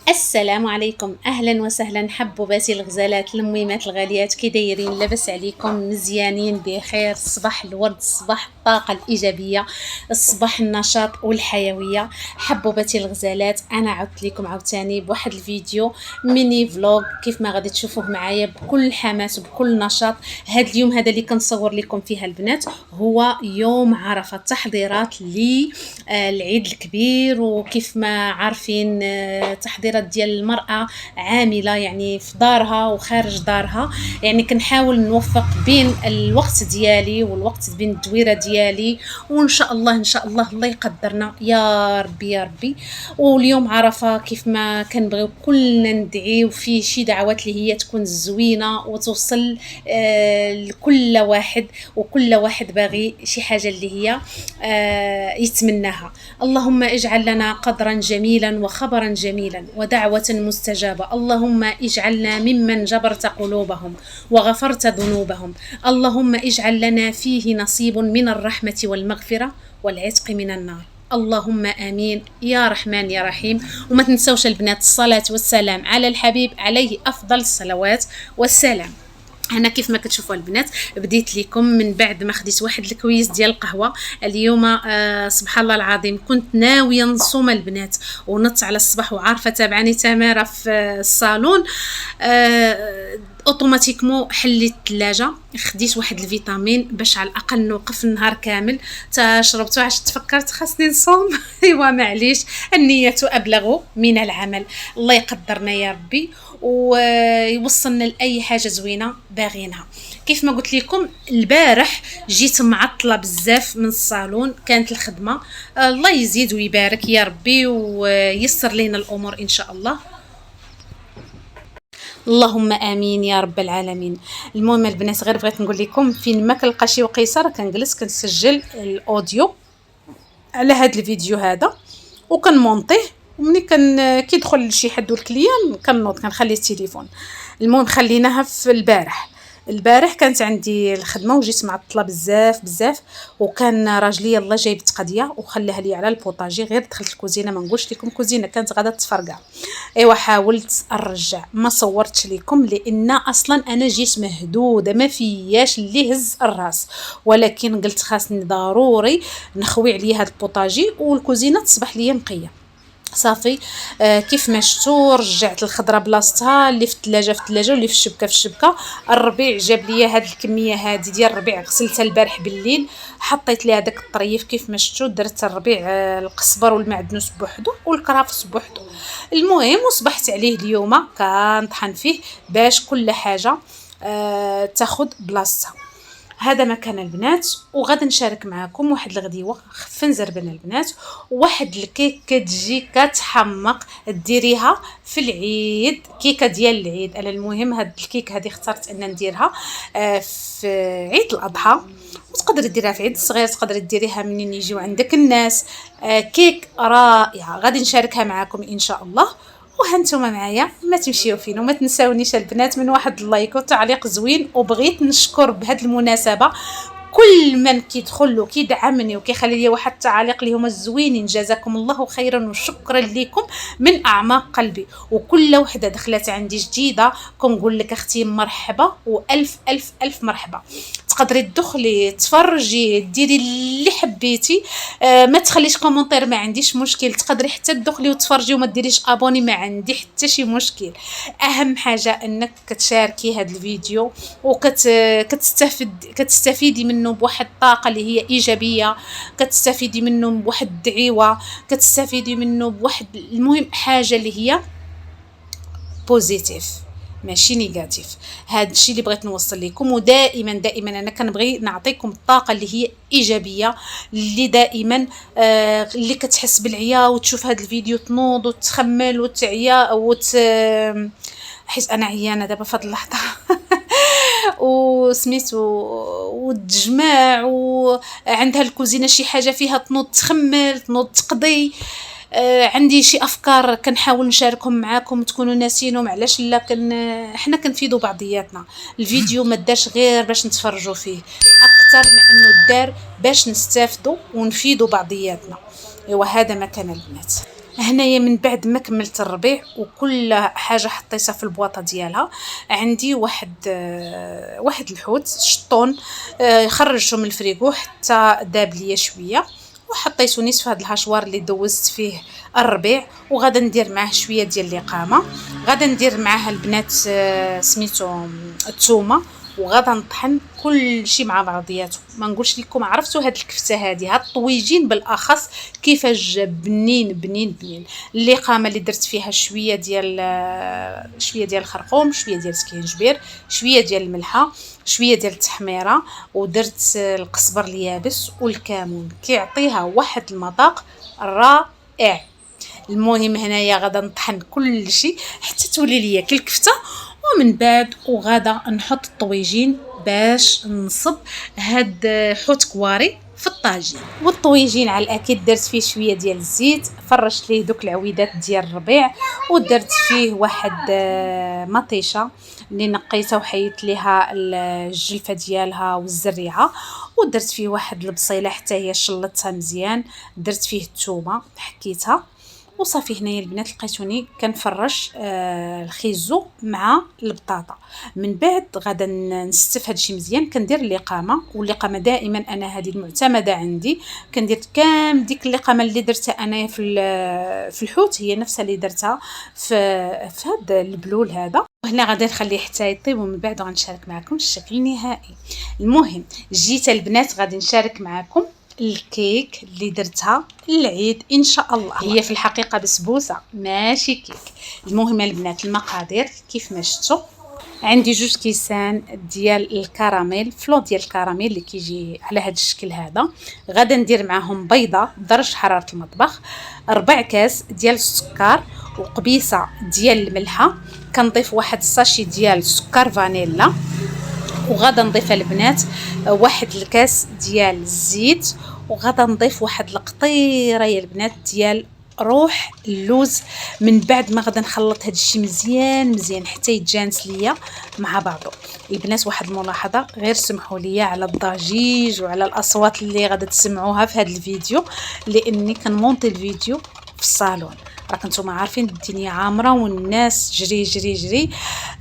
السلام عليكم، اهلا وسهلا حبوباتي الغزالات الميمات الغاليات، كي دايرين؟ لاباس عليكم؟ مزيانين بخير؟ صباح الورد، صباح الطاقه الايجابيه، الصباح النشاط والحيويه. حبوباتي الغزالات، انا عدت لكم عاوتاني بواحد الفيديو ميني فلوج كيف ما غادي تشوفوه معايا بكل حماس وبكل نشاط. هذا اليوم هذا اللي كنصور لكم فيها البنات هو يوم عرفه، تحضيرات للعيد الكبير. وكيف ما عارفين تحضيرات ديال المرأة عاملة يعني في دارها وخارج دارها، يعني كنحاول نوفق بين الوقت ديالي والوقت بين الدويرة ديالي، وإن شاء الله إن شاء الله الله يقدرنا يا ربي يا ربي. واليوم عرفة كيف ما كنبغيو كلنا ندعيو فيه شي دعوات اللي هي تكون زوينة وتوصل لكل واحد، وكل واحد باغي شي حاجة اللي هي يتمناها. اللهم اجعل لنا قدرا جميلا وخبرا جميلا ودعوة مستجابة. اللهم اجعلنا ممن جبرت قلوبهم وغفرت ذنوبهم. اللهم اجعل لنا فيه نصيب من الرحمة والمغفرة والعتق من النار. اللهم امين يا رحمن يا رحيم. وما تنسوش البنات الصلاة والسلام على الحبيب عليه افضل الصلوات والسلام. انا كيف ما كتشوفوا البنات بديت لكم من بعد ما خديت واحد الكويس ديال القهوه اليوم. سبحان الله العظيم كنت ناويه نصوم البنات ونط على الصباح، وعارفه تابعاني تماره في الصالون. اوتوماتيكمون حليت الثلاجه، خديت واحد الفيتامين باش على الاقل نوقف النهار كامل. تا شربته عشت تفكرت خاصني نصوم ايوا معليش، النيه ابلغ من العمل. الله يقدرنا يا ربي ويوصلنا لاي حاجه زوينه باغينها. كيف ما قلت لكم البارح جيت معطله بزاف من الصالون، كانت الخدمه. الله يزيد ويبارك يا ربي ويسر لنا الامور ان شاء الله. اللهم امين يا رب العالمين. المهم البنات غير بغيت نقول لكم فين ما كنلقى شي وقيصه كنجلس كنسجل الاوديو على هذا الفيديو هذا وكنمونطيه، ومني كيدخل شي حد والكليان كنوض كنخلي التليفون. المهم خليناها في البارح كانت عندي الخدمه وجيت معطله بزاف بزاف، وكان راجلي الله جايب تقضيه وخلاها لي على البوطاجي. غير دخلت الكوزينه ما نقولش لكم الكوزينه كانت غادا تفرقع. ايوا حاولت نرجع ما صورتش لكم لان اصلا انا جيت مهدوده ما فياش اللي هز الراس، ولكن قلت خاصني ضروري نخوي عليا هاد البوطاجي والكوزينه تصبح ليا نقيه. صافي. كيف ما شفتوا رجعت الخضره بلاصتها، اللي في الثلاجه في الثلاجه واللي في الشبكه في الشبكه. الربيع جاب لي هاد الكميه هادي ديال الربيع، غسلتها البارح بالليل، حطيت ليها داك الطريف كيف ما شفتوا. درت الربيع القزبر والمعدنوس بوحدو والكرافس بوحدو. المهم وصبحت عليه اليوم كنطحن فيه باش كل حاجه تاخد بلاصتها. هذا ما كان البنات، وغادي نشارك معكم واحد الغديوه خفن زربنا البنات، وواحد الكيك كتجي كتحمق ديريها في العيد، كيكه ديال العيد. انا المهم هاد الكيك هذه اخترت ان نديرها في عيد الاضحى، وتقدري ديريها في عيد الصغير، تقدري ديريها منين يجيو عندك الناس. كيك رائعه غادي نشاركها معكم ان شاء الله. وهانتوما معايا ما تمشيو فين، وما تنساونيش البنات من واحد اللايك وتعليق زوين. وبغيت نشكر بهذه المناسبه كل من كيدخل وكيدعمني وكيخلي لي واحد التعاليق اللي هما الزوينين، جزاكم الله خيرا وشكرا لكم من اعماق قلبي. وكل وحده دخلت عندي جديده كنقول لك اختي مرحبا والف الف الف مرحبا. تقدري تدخلي تفرجي ديري اللي حبيتي. ما تخليش كومونتير ما عنديش مشكل، تقدري حتى تدخلي وتفرجي وما ديريش ابوني ما عندي حتى شي مشكل. اهم حاجه انك كتشاركي هذا الفيديو كتستفيدي منه بواحد الطاقه اللي هي ايجابيه، كتستفيدي منه بواحد الدعوه، كتستفيدي منه بواحد المهم حاجه اللي هي بوزيتيف ماشي نيجاتيف. هذا الشيء اللي بغيت نوصل لكم. ودائما دائما انا كنبغي نعطيكم الطاقه اللي هي ايجابيه، اللي دائما اللي كتحس بالعيا وتشوف هذا الفيديو تنوض وتخمل وتعيا حيت انا عيانه دابا في هذه اللحظه وسميتو وتجمع وعندها الكوزينه شي حاجه فيها تنوض تخمل تنوض تقضي. عندي شي افكار كنحاول نشاركهم معاكم تكونوا ناسينهم، علاش لا حنا كنفيدوا بعضياتنا. الفيديو ما دارش غير باش نتفرجوا فيه، اكثر من انه دار باش نستافدوا ونفيدوا بعضياتنا. ايوا هذا ما كان البنات. هنايا من بعد ما كملت الربيع وكل حاجه حطيتها في البواطه ديالها، عندي واحد الحوت شطون، خرجته من الفريغو حتى داب ليا شويه، وحطيته نيت في هذا الهشوار اللي دوزت فيه الربيع. وغادا ندير معاه شويه ديال اللقامه، غادا ندير معاه البنات سميتو الثومه، وغادا نطحن كل شيء مع بعضياته. ما نقولش لكم عرفتوا هاد الكفته هذه، هاد الطويجين بالاخص كيفاش جا بنين بنين بنين. اللقامه اللي درت فيها شويه ديال الخرقوم، شويه ديال سكينجبير، شويه ديال الملحه، شويه ديال التحميره، ودرت القزبر اليابس والكمون، كيعطيها واحد المذاق رائع. المهم هنايا غادا نطحن كل شيء حتى تولي ليا كي الكفته، ومن بعد وغادا نحط الطويجين باش نصب هاد حوت كواري في الطاجين. والطويجين على الاكيد درت فيه شويه ديال الزيت، فرشت ليه دوك العويدات ديال الربيع، ودرت فيه واحد مطيشه اللي نقيتها وحيدت ليها الجلفه ديالها والزريعه، ودرت فيه واحد البصيله حتى هي شلطتها مزيان، درت فيه الثومه حكيتها وصافي. هنايا البنات لقيتوني كنفرش الخيزو مع البطاطا. من بعد غادا نستف هادشي مزيان، كندير اللقامه، واللقامه دائما انا هذه المعتمده عندي، كندير كامل ديك اللقامه اللي درتها انايا في الحوت هي نفسها اللي درتها في هذا البلول هذا. وهنا غادي نخليه حتى يطيب، ومن بعد غنشارك معكم الشكل النهائي. المهم جيت البنات غادي نشارك معكم الكيك اللي درتها العيد ان شاء الله. هي في الحقيقه بسبوسه ماشي كيك. المهم البنات المقادير كيف ما شفتوا، عندي 2 كيسان ديال الكراميل، فلو ديال الكراميل اللي كيجي على هذا الشكل هذا. غادا ندير معاهم بيضه بدرجه حراره المطبخ، 4 كاس ديال السكر، وقبيصه ديال الملحه، كنضيف واحد الساشي ديال سكر فانيلا، وغادا نضيف البنات واحد الكاس ديال الزيت، وغادا نضيف واحد القطيره يا البنات ديال روح اللوز. من بعد ما غادا نخلط هذا الشيء مزيان مزيان حتى يتجانس ليا مع بعضه. البنات واحد الملاحظه، غير سمحوا لي على الضجيج وعلى الاصوات اللي غادا تسمعوها في هذا الفيديو، لاني كنمونطي الفيديو في الصالون، راك نتوما عارفين الدنيا عامره والناس جري جري جري.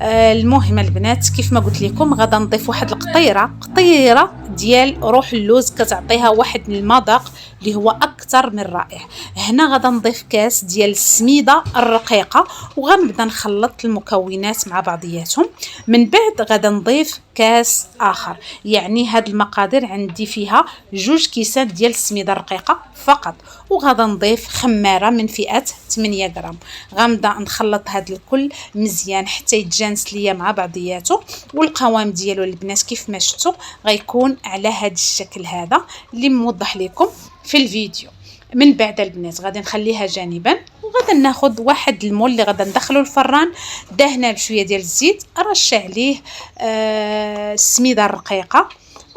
المهم البنات كيف ما قلت لكم غادا نضيف واحد قطيره ديال روح اللوز، كتعطيها واحد المذاق اللي هو اكثر من رائع. هنا غادا نضيف كاس ديال السميده الرقيقه، وغنبدا نخلط المكونات مع بعضياتهم. من بعد غادا نضيف كاس اخر، يعني هاد المقادير عندي فيها 2 كيسان ديال السميده الرقيقه فقط، وغادا نضيف خماره من فئه 8 غرام. غنبدا نخلط هذا الكل مزيان حتى يتجانس ليا مع بعضياته، والقوام ديالو البنات كيف ما شفتوا غيكون على هذا الشكل هذا اللي موضح لكم في الفيديو. من بعد البنات غادي نخليها جانبا، وغادا ناخذ واحد المول اللي غادا ندخلو الفران، دهنه بشويه ديال الزيت، رش عليه السميده الرقيقه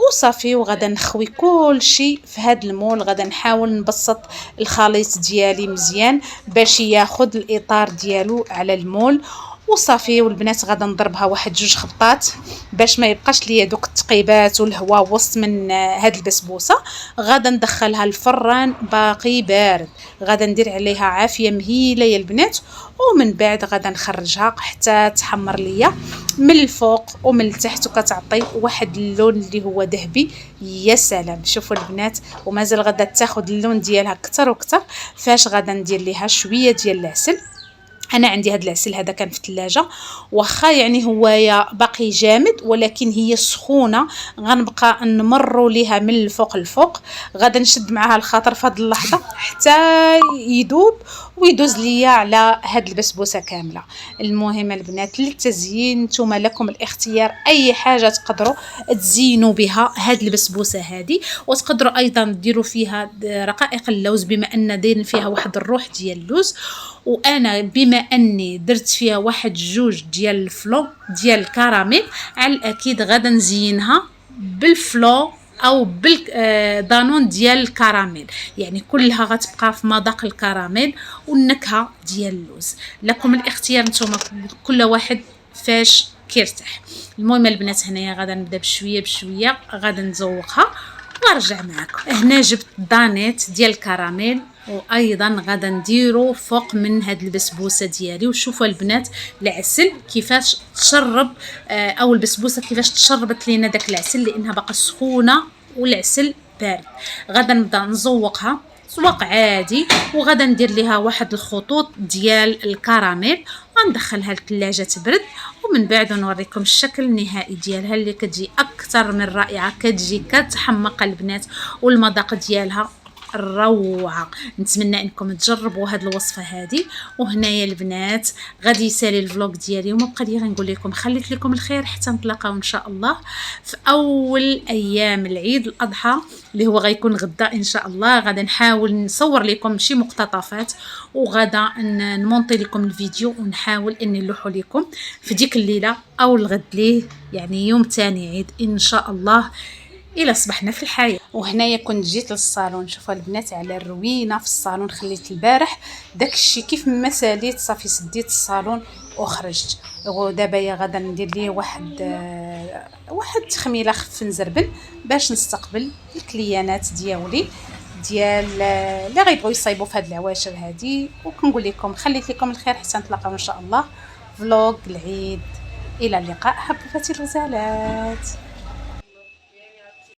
وصافي. وغادا نخوي كل شيء في هذا المول، غادا نحاول نبسط الخليط ديالي مزيان باش ياخذ الاطار ديالو على المول وصافي. والبنات غادا نضربها واحد 2 خبطات باش ما يبقاش ليا دوك التقيبات والهواء وسط من هاد البسبوسه. غادا ندخلها الفران باقي بارد، غادا ندير عليها عافيه مهيله يا البنات، ومن بعد غادا نخرجها حتى تحمر ليا من الفوق ومن التحت، وكتعطي واحد اللون اللي هو ذهبي. يا سلام شوفوا البنات، ومازال غادا تاخذ اللون ديالها اكثر واكثر. فاش غادا ندير ليها شويه ديال العسل، انا عندي هاد العسل هذا كان في الثلاجه، واخا يعني هو باقي جامد ولكن هي سخونه، غنبقى نمروا ليها من الفوق الفوق. غادا نشد معها الخاطر في هاد اللحظه حتى يذوب ويدوز ليا على هاد البسبوسه كامله. المهم البنات للتزيين نتوما لكم الاختيار، اي حاجه تقدروا تزينوا بها هاد البسبوسه هذه، وتقدروا ايضا ديروا فيها رقائق اللوز بما ان دايرين فيها واحد الروح ديال اللوز. وانا بما اني درت فيها واحد 2 ديال الفلو ديال الكراميل، على الاكيد غادا نزينها بالفلو او بالدانون ديال الكراميل، يعني كلها غتبقى في مذاق الكراميل والنكهه ديال اللوز. لكم الاختيار نتوما كل واحد فاش كيرتاح. المهم البنات هنايا غادا نبدا بشويه بشويه، غادا نزوقها وارجع معكم. هنا جبت دانيت ديال الكراميل وايضا غادا نديرو فوق من هاد البسبوسه ديالي. وشوفوا البنات العسل كيفاش تشرب، او البسبوسه كيفاش تشربت لينا داك العسل لانها باقا سخونه والعسل بارد. غادا نبدا نزوقها زواق عادي، وغادا ندير ليها واحد الخطوط ديال الكراميل وندخلها الثلاجه تبرد، ومن بعد نوريكم الشكل النهائي ديالها اللي كتجي اكثر من رائعه، كتجي كتحمق البنات والمذاق ديالها الروعه. نتمنى انكم تجربوا هاد الوصفه هذه. وهنايا البنات غادي يسالي الفلوق ديالي، وما بقى لي غير نقول لكم خليت لكم الخير حتى نتلاقاو ان شاء الله في اول ايام العيد الاضحى اللي هو غيكون غدا ان شاء الله. غادا نحاول نصور لكم شي مقتطفات، وغادا نمونطي لكم الفيديو ونحاول اني نلوحو لكم في ديك الليله او الغد ليه يعني يوم تاني عيد ان شاء الله الى صبحنا في الحياه. وهنايا كنت جيت للصالون، شوفوا البنات على الروينه في الصالون. خليت البارح داكشي كيف ما ساليت صافي سديت الصالون وخرجت. ودابا يا غادا ندير ليه واحد تخميله خف نزربن باش نستقبل الكليانات ديالي اللي غيبغيو يصايبوا في هاد العواشر هادي. وكنقول لكم خليت لكم الخير حتى نتلاقاو ان شاء الله فلوق العيد. الى اللقاء حبيباتي الغزالات.